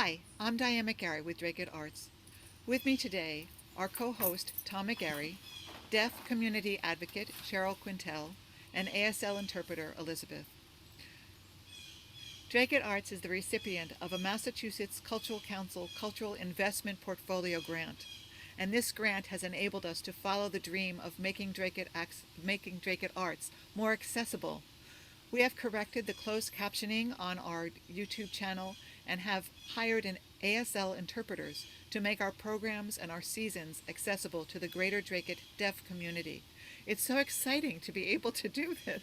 Hi, I'm Diane McGarry with Dracut Arts. With me today are co-host Tom McGarry, deaf community advocate Cheryl Quintal, and ASL Interpreter Elizabeth. Dracut Arts is the recipient of a Massachusetts Cultural Council Cultural Investment Portfolio Grant, and this grant has enabled us to follow the dream of making Dracut Arts more accessible. We have corrected the closed captioning on our YouTube channel and have hired an ASL interpreters to make our programs and our seasons accessible to the greater Dracut deaf community. It's so exciting to be able to do this.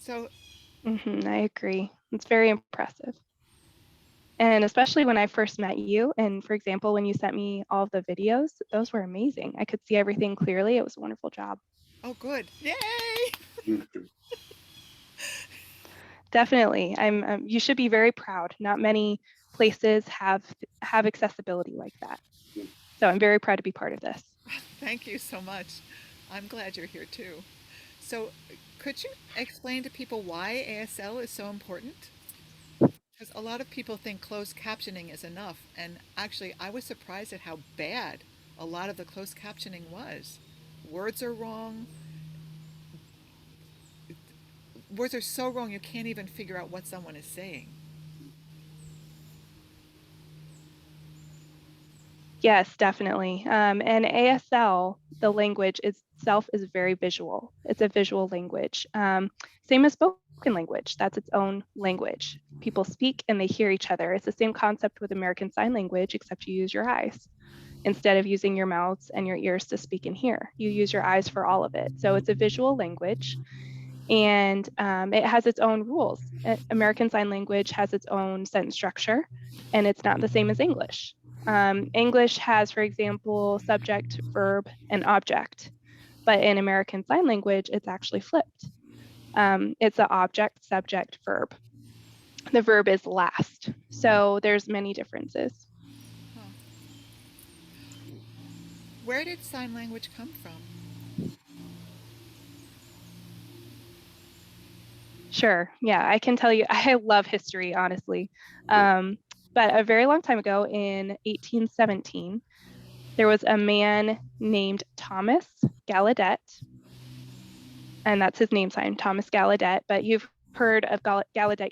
So, I agree. It's very impressive. And especially when I first met you, and for example, when you sent me all of the videos, those were amazing. I could see everything clearly. It was a wonderful job. oh, good. Yay! Definitely. You should be very proud. Not many places have accessibility like that. So I'm very proud to be part of this. Thank you so much. I'm glad you're here too. So, could you explain to people why ASL is so important? Because a lot of people think closed captioning is enough, and actually, I was surprised at how bad a lot of the closed captioning was. Words are wrong. Words are so wrong you can't even figure out what someone is saying. Yes, definitely. And ASL, the language itself is very visual. It's a visual language. Same as spoken language, that's its own language. People speak and they hear each other. It's the same concept with American Sign Language, except you use your eyes. Instead of using your mouths and your ears to speak and hear, you use your eyes for all of it. So it's a visual language, and it has its own rules. American Sign Language has its own sentence structure, and it's not the same as English. English has, for example, subject, verb, and object, but in American Sign Language, it's actually flipped. It's an object, subject, verb. The verb is last. So there's many differences. Huh. Where did sign language come from? Sure. Yeah, I can tell you, I love history, honestly. But a very long time ago in 1817, there was a man named Thomas Gallaudet, and that's his name sign, Thomas Gallaudet. But you've heard of Gallaudet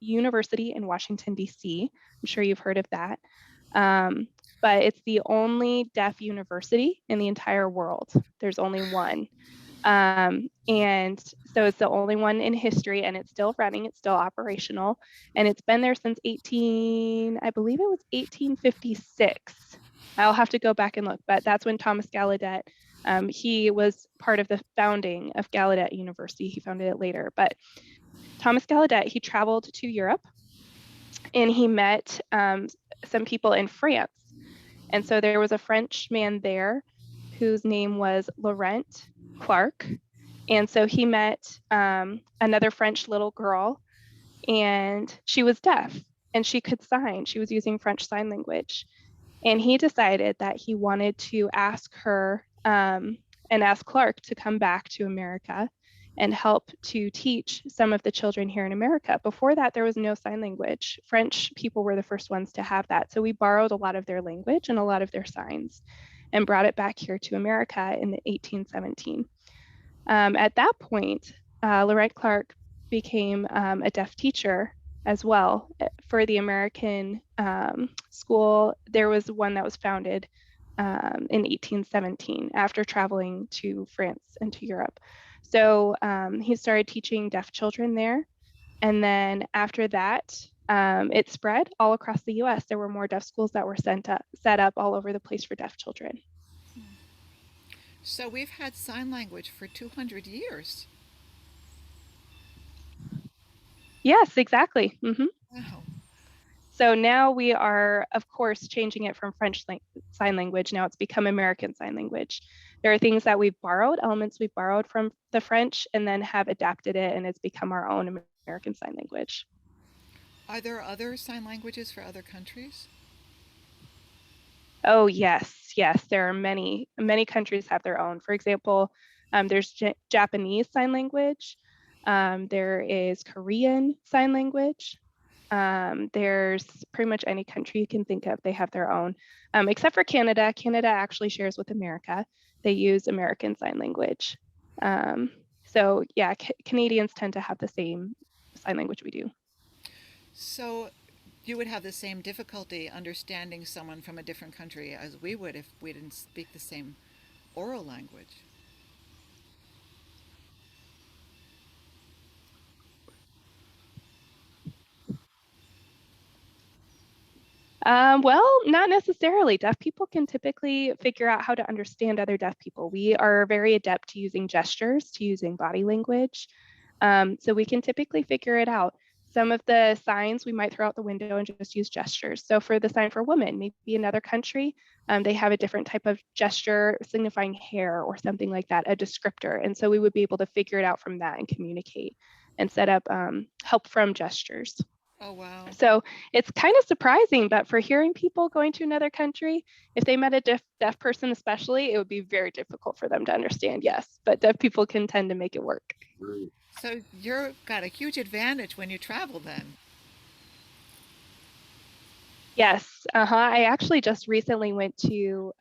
University in Washington, D.C. I'm sure you've heard of that. But it's the only deaf university in the entire world. There's only one. And so it's the only one in history, and it's still running, it's still operational, and it's been there since I believe it was 1856. I'll have to go back and look, but that's when Thomas Gallaudet, he was part of the founding of Gallaudet University. He founded it later, but Thomas Gallaudet, he traveled to Europe and he met some people in France. And so there was a French man there whose name was Laurent Clark. And so he met another French little girl, and she was deaf and she could sign. She was using French Sign Language. And he decided that he wanted to ask her and ask Clark to come back to America and help to teach some of the children here in America. Before that, there was no sign language. French people were the first ones to have that. So we borrowed a lot of their language and a lot of their signs and brought it back here to America in 1817. At that point, Laurent Clark became a deaf teacher as well. For the American school, there was one that was founded in 1817 after traveling to France and to Europe. So he started teaching deaf children there. And then after that, it spread all across the US. There were more deaf schools that were set up all over the place for deaf children. So, we've had sign language for 200 years. Yes, exactly. Wow. So now we are, of course, changing it from French Sign Language. Now it's become American Sign Language. There are things that we've borrowed, elements we've borrowed from the French, and then have adapted it, and it's become our own American Sign Language. Are there other sign languages for other countries? Oh, yes, yes. There are many countries have their own. For example, there's Japanese Sign Language. There is Korean Sign Language. There's pretty much any country you can think of, they have their own, except for Canada. Canada actually shares with America. They use American Sign Language. So yeah, Canadians tend to have the same sign language we do. So you would have the same difficulty understanding someone from a different country as we would if we didn't speak the same oral language. Well, not necessarily. Deaf people can typically figure out how to understand other deaf people. We are very adept to using gestures, to using body language. So we can typically figure it out. Some of the signs we might throw out the window and just use gestures. So for the sign for woman, maybe another country, they have a different type of gesture signifying hair or something like that, a descriptor. And so we would be able to figure it out from that and communicate and set up help from gestures. Oh, wow. So it's kind of surprising, but for hearing people going to another country, if they met a deaf person especially, it would be very difficult for them to understand, yes, but deaf people can tend to make it work. So you've got a huge advantage when you travel then. Yes, I actually just recently went to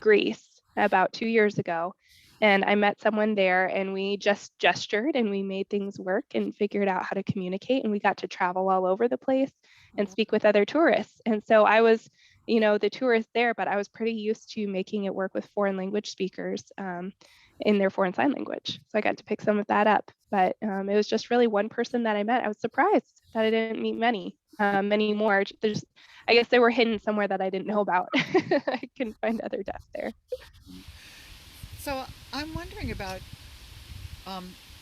Greece about 2 years ago, and I met someone there, and we just gestured and we made things work and figured out how to communicate, and we got to travel all over the place and speak with other tourists. And so I was, the tourist there, but I was pretty used to making it work with foreign language speakers in their foreign sign language. So I got to pick some of that up, but it was just really one person that I met. I was surprised that I didn't meet many more. I guess they were hidden somewhere that I didn't know about. I couldn't find other deaf there. So I'm wondering about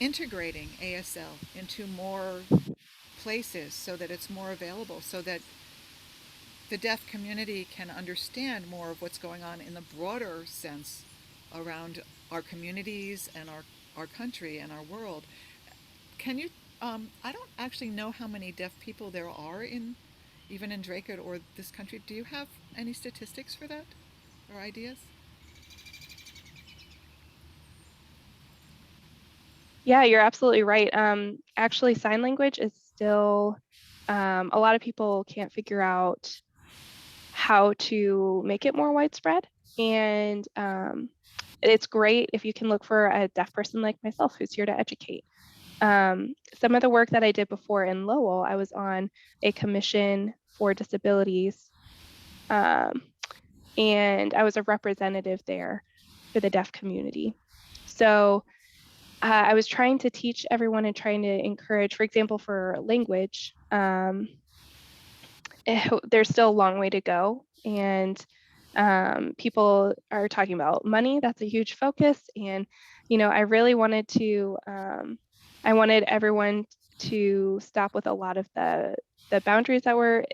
integrating ASL into more places so that it's more available, so that the deaf community can understand more of what's going on in the broader sense around our communities and our country and our world. Can you? I don't actually know how many deaf people there are in, even in Dracut or this country. Do you have any statistics for that or ideas? Yeah, you're absolutely right. Actually, sign language is still, a lot of people can't figure out how to make it more widespread. And it's great if you can look for a deaf person like myself who's here to educate. Some of the work that I did before in Lowell, I was on a commission for disabilities, um, and I was a representative there for the deaf community. So I was trying to teach everyone and trying to encourage, for example, for language, there's still a long way to go. And people are talking about money. That's a huge focus. And, I really wanted to, I wanted everyone to stop with a lot of the boundaries that were,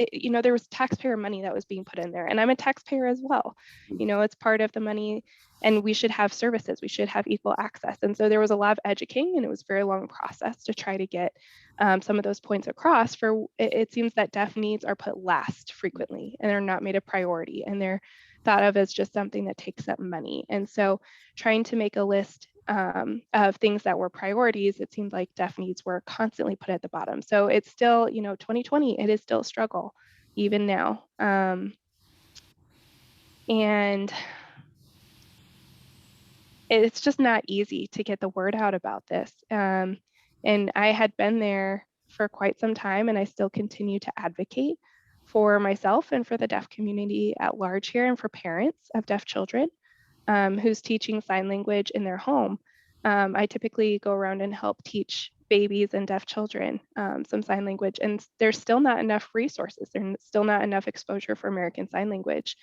there was taxpayer money that was being put in there. And I'm a taxpayer as well. It's part of the money, and we should have services. We should have equal access. And so there was a lot of educating, and it was a very long process to try to get some of those points across. For it seems that deaf needs are put last frequently, and they're not made a priority, and they're thought of as just something that takes up money. And so trying to make a list of things that were priorities, it seemed like deaf needs were constantly put at the bottom. So it's still, 2020, it is still a struggle even now. And it's just not easy to get the word out about this. And I had been there for quite some time, and I still continue to advocate for myself and for the deaf community at large here, and for parents of deaf children who's teaching sign language in their home. I typically go around and help teach babies and deaf children some sign language, and there's still not enough resources. There's still not enough exposure for American Sign Language.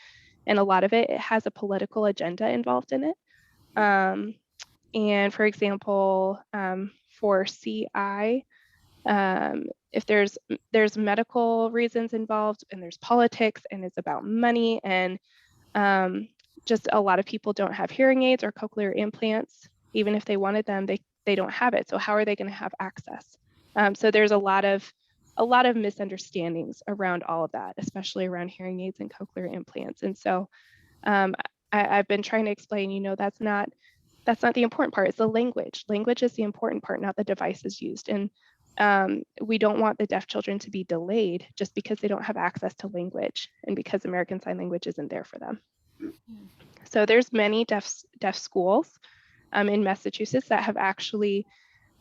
And a lot of it has a political agenda involved in it. Um, and for example, for CI, if there's medical reasons involved, and there's politics, and it's about money, and just a lot of people don't have hearing aids or cochlear implants. Even if they wanted them, they don't have it. So how are they going to have access? So there's a lot of misunderstandings around all of that, especially around hearing aids and cochlear implants. And so I've been trying to explain, That's not the important part. It's the language. Language is the important part, not the devices used. And we don't want the deaf children to be delayed just because they don't have access to language and because American Sign Language isn't there for them. So there's many deaf schools in Massachusetts that have actually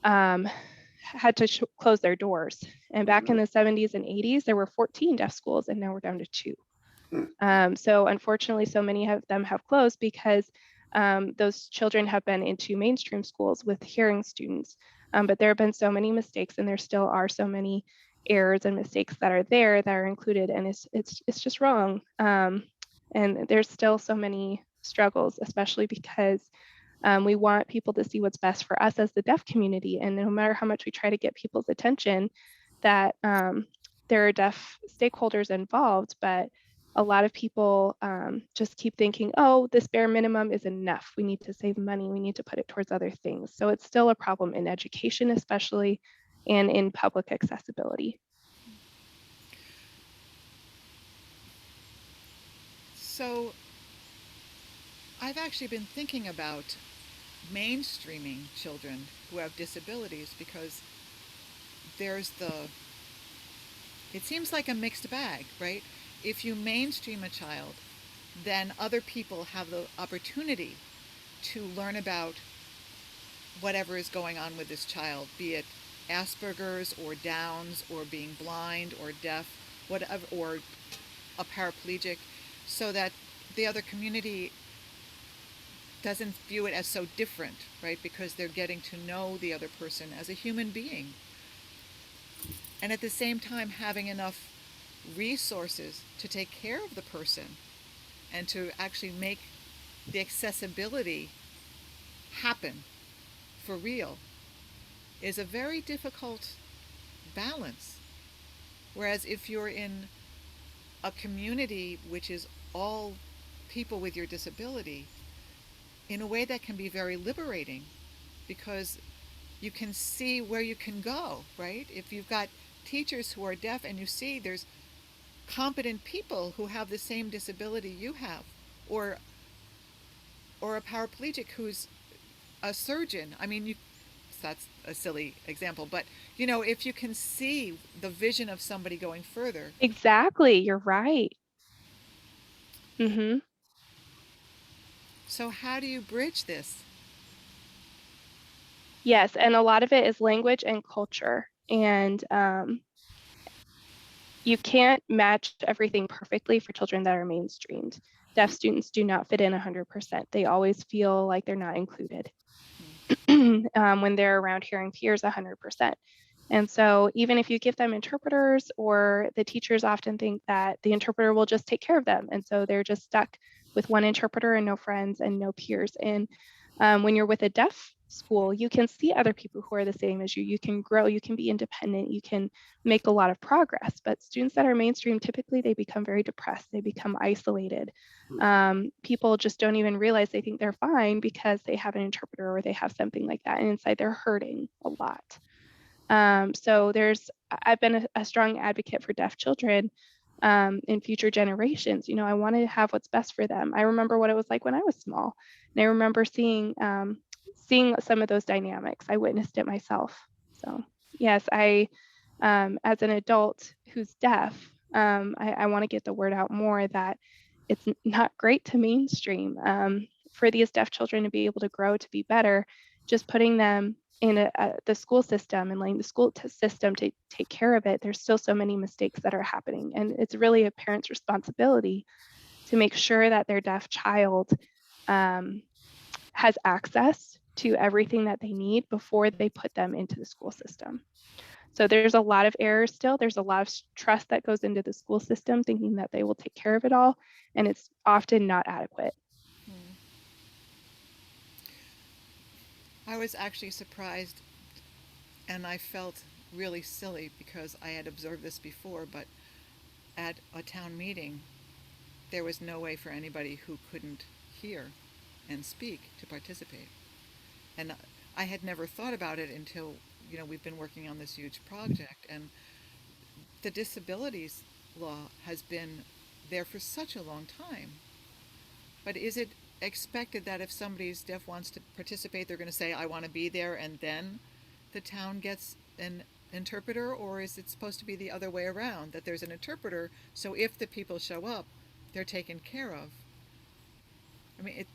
had to close their doors. And back in the 70s and 80s, there were 14 deaf schools, and now we're down to 2. So unfortunately, so many of them have closed because those children have been into mainstream schools with hearing students. But there have been so many mistakes, and there still are so many errors and mistakes that are there that are included, and it's just wrong. And there's still so many struggles, especially because we want people to see what's best for us as the deaf community. And no matter how much we try to get people's attention, that there are deaf stakeholders involved, but a lot of people just keep thinking, oh, this bare minimum is enough. We need to save money. We need to put it towards other things. So it's still a problem in education, especially, and in public accessibility. So I've actually been thinking about mainstreaming children who have disabilities because there's it seems like a mixed bag, right? If you mainstream a child, then other people have the opportunity to learn about whatever is going on with this child, be it Asperger's or Downs or being blind or deaf, whatever, or a paraplegic, so that the other community doesn't view it as so different, right? Because they're getting to know the other person as a human being. And at the same time, having enough resources to take care of the person and to actually make the accessibility happen for real is a very difficult balance. Whereas if you're in a community which is all people with your disability, in a way that can be very liberating because you can see where you can go, right? If you've got teachers who are deaf and you see there's competent people who have the same disability you have, or a paraplegic who's a surgeon. I mean, that's a silly example, but if you can see the vision of somebody going further. Exactly, you're right. Mm-hmm. So how do you bridge this? Yes, and a lot of it is language and culture. And you can't match everything perfectly for children that are mainstreamed. Deaf students do not fit in 100%. They always feel like they're not included when they're around hearing peers 100%. And so even if you give them interpreters, or the teachers often think that the interpreter will just take care of them. And so they're just stuck with one interpreter and no friends and no peers. And when you're with a deaf school, you can see other people who are the same as you. You can grow, you can be independent, you can make a lot of progress. But students that are mainstream, typically they become very depressed, they become isolated. People just don't even realize they think they're fine because they have an interpreter or they have something like that. And inside they're hurting a lot. So I've been a strong advocate for deaf children in future generations. I want to have what's best for them. I remember what it was like when I was small, and I remember seeing some of those dynamics. I witnessed it myself. So yes, as an adult who's deaf, I want to get the word out more that it's not great to mainstream. For these deaf children to be able to grow, to be better, just putting them in the school system and letting the school system to take care of it, there's still so many mistakes that are happening. And it's really a parent's responsibility to make sure that their deaf child has access to everything that they need before they put them into the school system. So there's a lot of errors still. There's a lot of trust that goes into the school system, thinking that they will take care of it all, and it's often not adequate. I was actually surprised, and I felt really silly because I had observed this before, but at a town meeting, there was no way for anybody who couldn't hear and speak to participate. And I had never thought about it until, we've been working on this huge project, and the disabilities law has been there for such a long time. But is it expected that if somebody's deaf wants to participate, they're going to say, I want to be there, and then the town gets an interpreter? Or is it supposed to be the other way around, that there's an interpreter, so if the people show up, they're taken care of? I mean,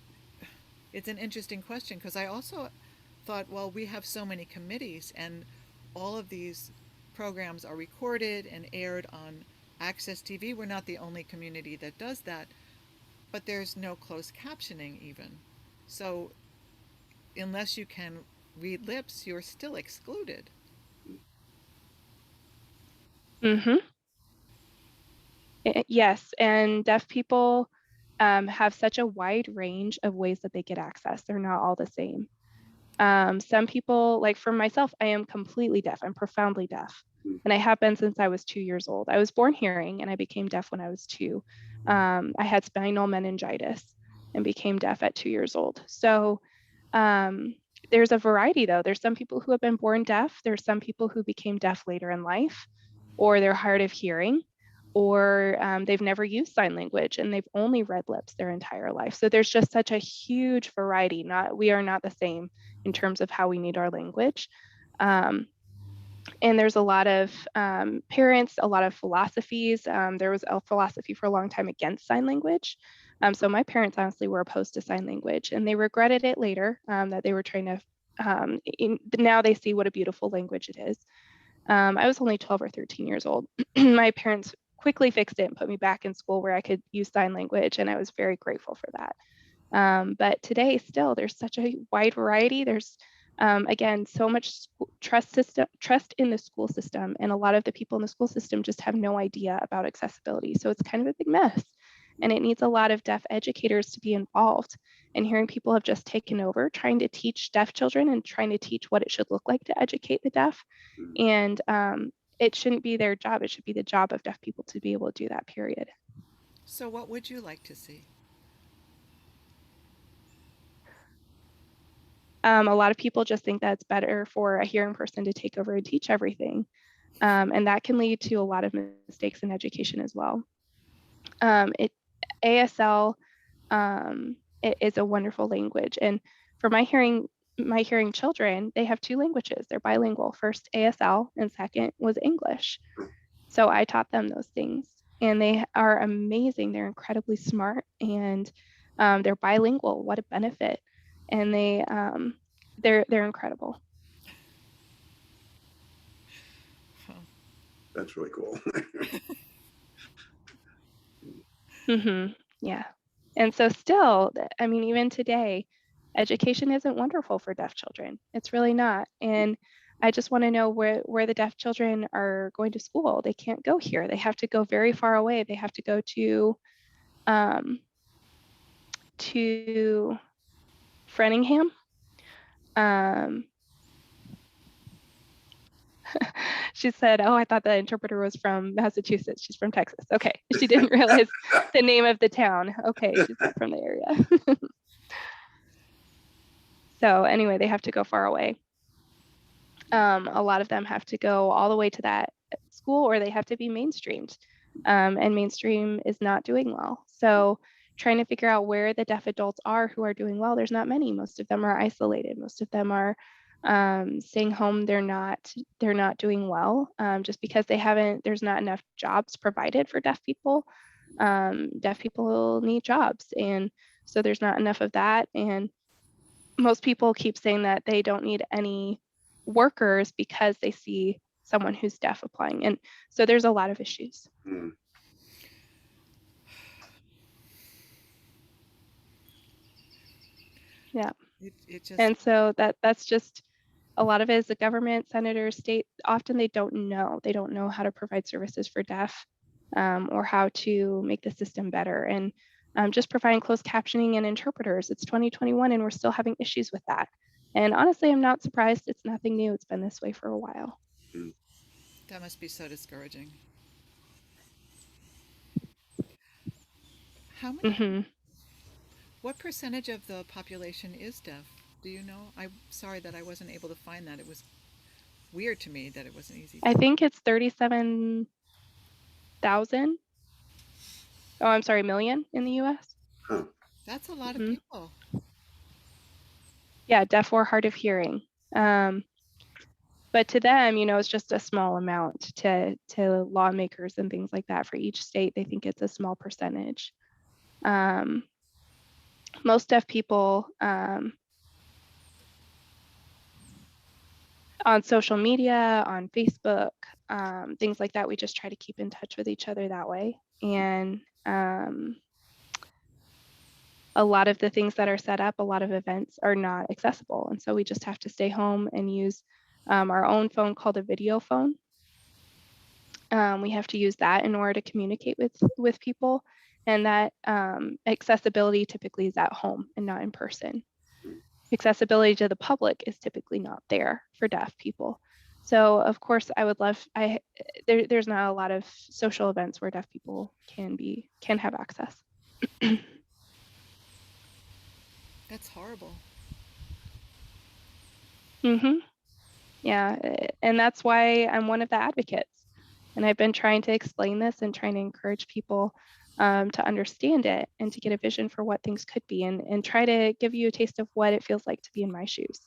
it's an interesting question, because I also thought, well, we have so many committees, and all of these programs are recorded and aired on Access TV. We're not the only community that does that, but there's no closed captioning even. So unless you can read lips, you're still excluded. Mm-hmm. Yes, and deaf people have such a wide range of ways that they get access. They're not all the same. Some people, like for myself, I am completely deaf. I'm profoundly deaf. And I have been since I was 2 years old. I was born hearing and I became deaf when I was two. I had spinal meningitis and became deaf at 2 years old. So um, there's a variety though. There's some people who have been born deaf. There's some people who became deaf later in life, or they're hard of hearing, or they've never used sign language and they've only read lips their entire life. So there's just such a huge variety. We are not the same in terms of how we need our language. Um, and there's a lot of parents, a lot of philosophies. There was a philosophy for a long time against sign language. So my parents honestly were opposed to sign language, and they regretted it later, that they were trying to. Now they see what a beautiful language it is. I was only 12 or 13 years old. My parents quickly fixed it and put me back in school where I could use sign language, and I was very grateful for that. But today, still, there's such a wide variety. There's again so much trust in the school system, and a lot of the people in the school system just have no idea about accessibility. So it's kind of a big mess, and it needs a lot of deaf educators to be involved. And hearing people have just taken over, trying to teach deaf children and trying to teach what it should look like to educate the deaf. And it shouldn't be their job. It should be the job of deaf people to be able to do that. Period. So what would you like to see? A lot of people just think that it's better for a hearing person to take over and teach everything. And that can lead to a lot of mistakes in education as well. It ASL it is a wonderful language, and for my hearing children, they have two languages. They're bilingual. First ASL, and second was English. So I taught them those things, and they are amazing. They're incredibly smart, and they're bilingual. What a benefit! And they're incredible. Huh. That's really cool. Yeah. And so still, I mean, even today, education isn't wonderful for deaf children. It's really not. And I just want to know where the deaf children are going to school. They can't go here. They have to go very far away. They have to go um, to Framingham. Um, she said, "Oh, I thought the interpreter was from Massachusetts. She's from Texas." Okay, she didn't realize the name of the town. Okay, she's not from the area. So anyway, they have to go far away. A lot of them have to go all the way to that school, or they have to be mainstreamed. And mainstream is not doing well. So trying to figure out where the deaf adults are who are doing well, there's not many. Most of them are isolated. Most of them are staying home. They're not doing well, just because there's not enough jobs provided for deaf people. Deaf people need jobs, and so there's not enough of that. And most people keep saying that they don't need any workers because they see someone who's deaf applying. And so there's a lot of issues. Mm. Yeah. It just, And so that's just a lot of it is the government, senators, state, often they don't know. They don't know how to provide services for deaf, or how to make the system better. And just providing closed captioning and interpreters. It's 2021 and we're still having issues with that. And honestly, I'm not surprised. It's nothing new. It's been this way for a while. Mm. that must be so discouraging. How many, Hmm. what percentage of the population is deaf? Do you know? I'm sorry that I wasn't able to find that. It was weird to me that it wasn't easy I to. think it's 37,000. Oh, I'm sorry, million in the US. Huh. That's a lot of Mhm. people. Yeah, deaf or hard of hearing. Um, but to them, it's just a small amount. To lawmakers and things like that for each state, they think it's a small percentage. Um, most deaf people on social media, on Facebook, things like that, we just try to keep in touch with each other that way. And a lot of the things that are set up, a lot of events are not accessible. And so we just have to stay home and use our own phone called a video phone. We have to use that in order to communicate with people. And that accessibility typically is at home and not in person. Accessibility to the public is typically not there for deaf people. So of course I would love, there's not a lot of social events where deaf people can have access. That's horrible. hmm Yeah, and that's why I'm one of the advocates. And I've been trying to explain this and trying to encourage people to understand it and to get a vision for what things could be and try to give you a taste of what it feels like to be in my shoes.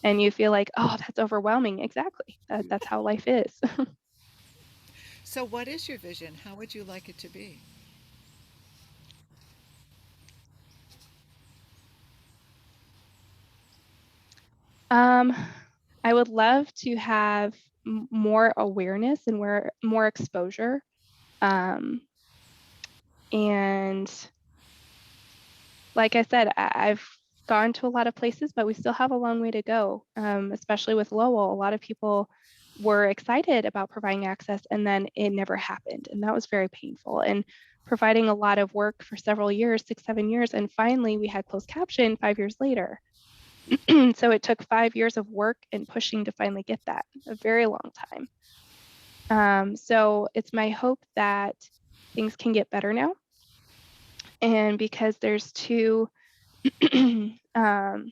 And you feel like, oh, that's overwhelming. Exactly. That's how life is. So, what is your vision? How would you like it to be? um, I would love to have more awareness and more exposure. And like I said, I've gone to a lot of places, but we still have a long way to go, especially with Lowell. A lot of people were excited about providing access, and then it never happened. And that was very painful. And providing a lot of work for several years, 6, 7 years, and finally we had closed caption 5 years later. So it took 5 years of work and pushing to finally get that, a very long time. So it's my hope that things can get better now. And because there's two um,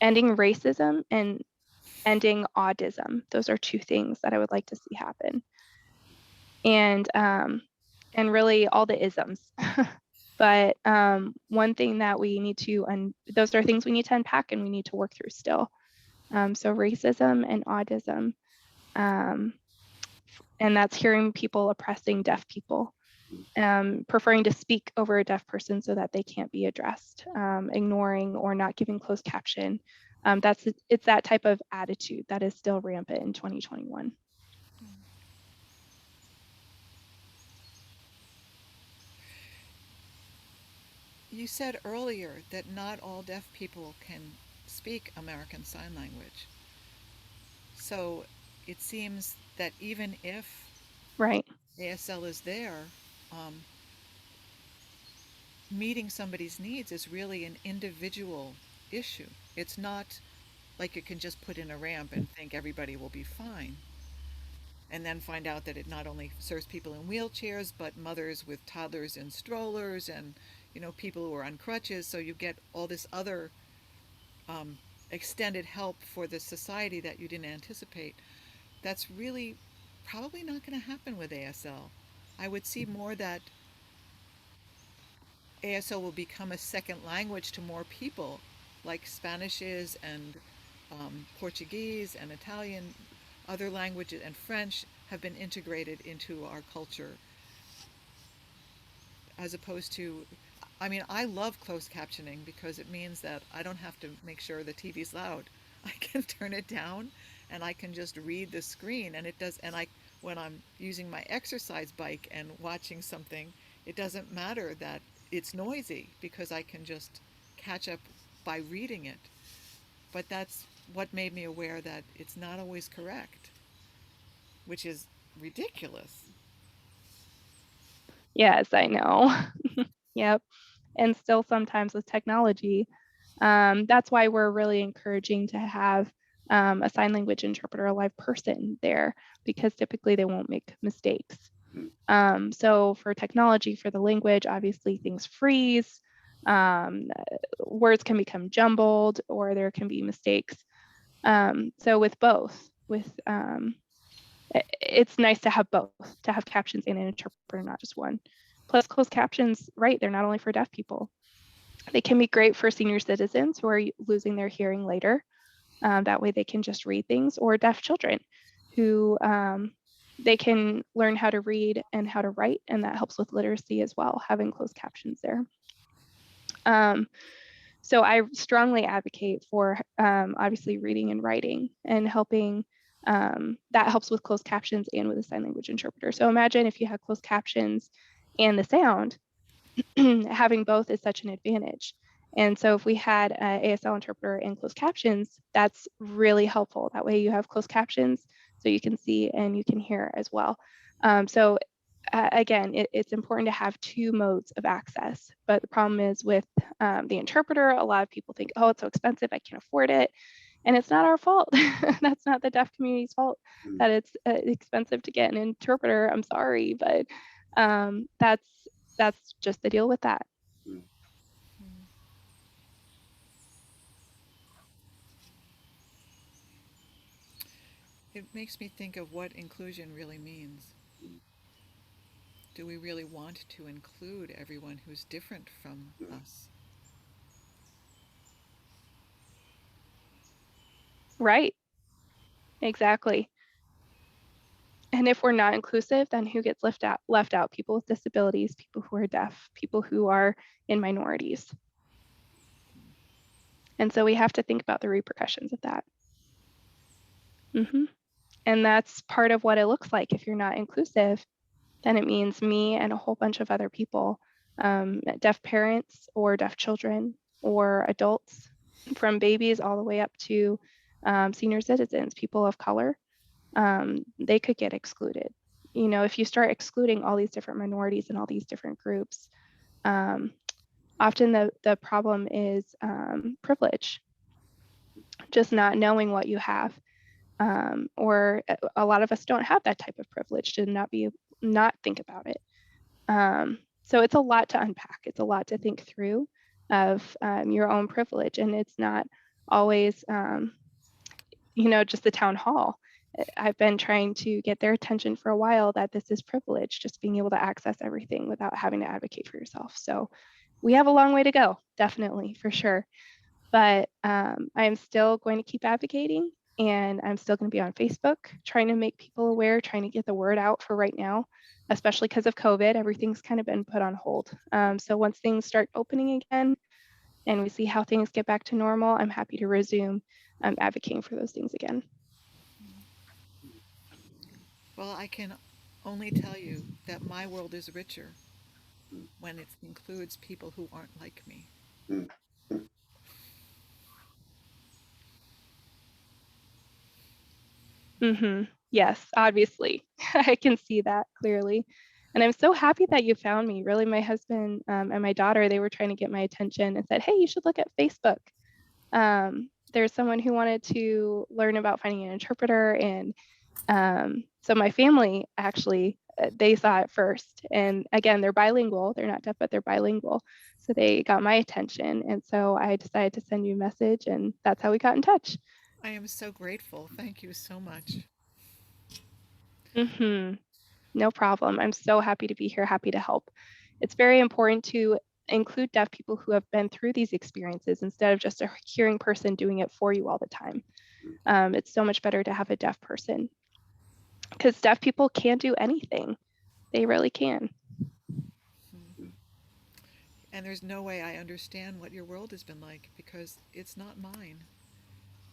ending racism and ending autism. Those are two things that I would like to see happen. And really all the isms. But one thing that we need to, and those are things we need to unpack and we need to work through still. So racism and autism, um, and that's hearing people oppressing deaf people, preferring to speak over a deaf person so that they can't be addressed, ignoring or not giving closed caption. It's that type of attitude that is still rampant in 2021. You said earlier that not all deaf people can speak American Sign Language. So, it seems that even if Right. ASL is there, um, meeting somebody's needs is really an individual issue. It's not like you can just put in a ramp and think everybody will be fine. And then find out that it not only serves people in wheelchairs, but mothers with toddlers in strollers and, people who are on crutches. So you get all this other um, extended help for the society that you didn't anticipate. That's really probably not going to happen with ASL. I would see more that ASL will become a second language to more people, like Spanish is, and Portuguese and Italian, other languages, and French have been integrated into our culture, as opposed to, I mean, I love closed captioning because it means that I don't have to make sure the TV's loud. I can turn it down and I can just read the screen, and it does, and when I'm using my exercise bike and watching something, it doesn't matter that it's noisy because I can just catch up by reading it. But that's what made me aware that it's not always correct, which is ridiculous. Yes, I know. Yep. And still sometimes with technology, that's why we're really encouraging to have a sign language interpreter, a live person there, because typically they won't make mistakes. So for technology, for the language, obviously things freeze, words can become jumbled, or there can be mistakes. So with both, it's nice to have both, to have captions and an interpreter, not just one. Plus, closed captions, right, they're not only for deaf people. They can be great for senior citizens who are losing their hearing later. That way they can just read things, or deaf children who they can learn how to read and how to write, and that helps with literacy as well, having closed captions there. So I strongly advocate for obviously reading and writing and helping. That helps with closed captions and with a sign language interpreter. So imagine if you had closed captions and the sound, having both is such an advantage. And so if we had an ASL interpreter and closed captions, that's really helpful. That way you have closed captions so you can see and you can hear as well. So again, it's important to have two modes of access. But the problem is with the interpreter, a lot of people think, oh, it's so expensive, I can't afford it. And it's not our fault. That's not the deaf community's fault that it's expensive to get an interpreter. I'm sorry, but that's just the deal with that. It makes me think of what inclusion really means. Do we really want to include everyone who's different from us? Right, exactly. And if we're not inclusive, then who gets left out? People with disabilities, people who are deaf, people who are in minorities. And so we have to think about the repercussions of that. Mm-hmm. And that's part of what it looks like. If you're not inclusive, then it means me and a whole bunch of other people, deaf parents or deaf children or adults, from babies all the way up to senior citizens, people of color, they could get excluded. You know, if you start excluding all these different minorities and all these different groups, often the problem is privilege, just not knowing what you have. Or a lot of us don't have that type of privilege to not think about it. So it's a lot to unpack. It's a lot to think through of your own privilege, and it's not always just the town hall. I've been trying to get their attention for a while that this is privilege, just being able to access everything without having to advocate for yourself. So we have a long way to go, definitely, for sure. But I'm still going to keep advocating, and I'm still going to be on Facebook trying to make people aware, trying to get the word out for right now, especially because of COVID. Everything's kind of been put on hold. So once things start opening again and we see how things get back to normal, I'm happy to resume advocating for those things again. Well, I can only tell you that my world is richer when it includes people who aren't like me. Yes, obviously. I can see that clearly. And I'm so happy that you found me. Really, my husband and my daughter, they were trying to get my attention and said, hey, you should look at Facebook. There's someone who wanted to learn about finding an interpreter. And so my family actually, they saw it first. And again, they're bilingual. They're not deaf, but they're bilingual. So they got my attention. And so I decided to send you a message, and that's how we got in touch. I am so grateful. Thank you so much. Mm-hmm. No problem. I'm so happy to be here, happy to help. It's very important to include deaf people who have been through these experiences instead of just a hearing person doing it for you all the time. It's so much better to have a deaf person, because deaf people can do anything. They really can. And there's no way I understand what your world has been like because it's not mine.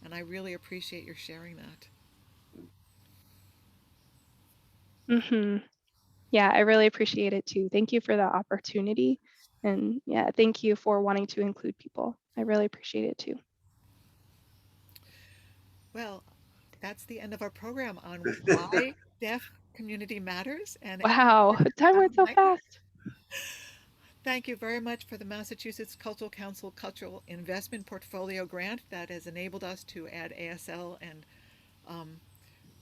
And I really appreciate your sharing that. Hmm. Yeah, I really appreciate it too. Thank you for the opportunity. And yeah, thank you for wanting to include people. I really appreciate it too. Well, that's the end of our program on why deaf community matters. And Wow, time went so fast. thank you very much for the Massachusetts Cultural Council Cultural Investment Portfolio Grant that has enabled us to add ASL and um,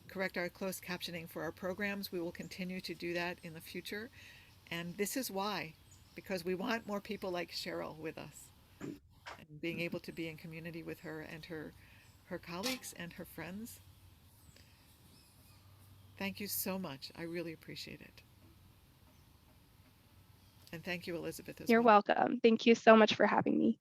correct our closed captioning for our programs. We will continue to do that in the future. And this is why, because we want more people like Cheryl with us and being able to be in community with her and her colleagues and her friends. Thank you so much. I really appreciate it. And thank you, Elizabeth, as You're well. welcome. Thank you so much for having me.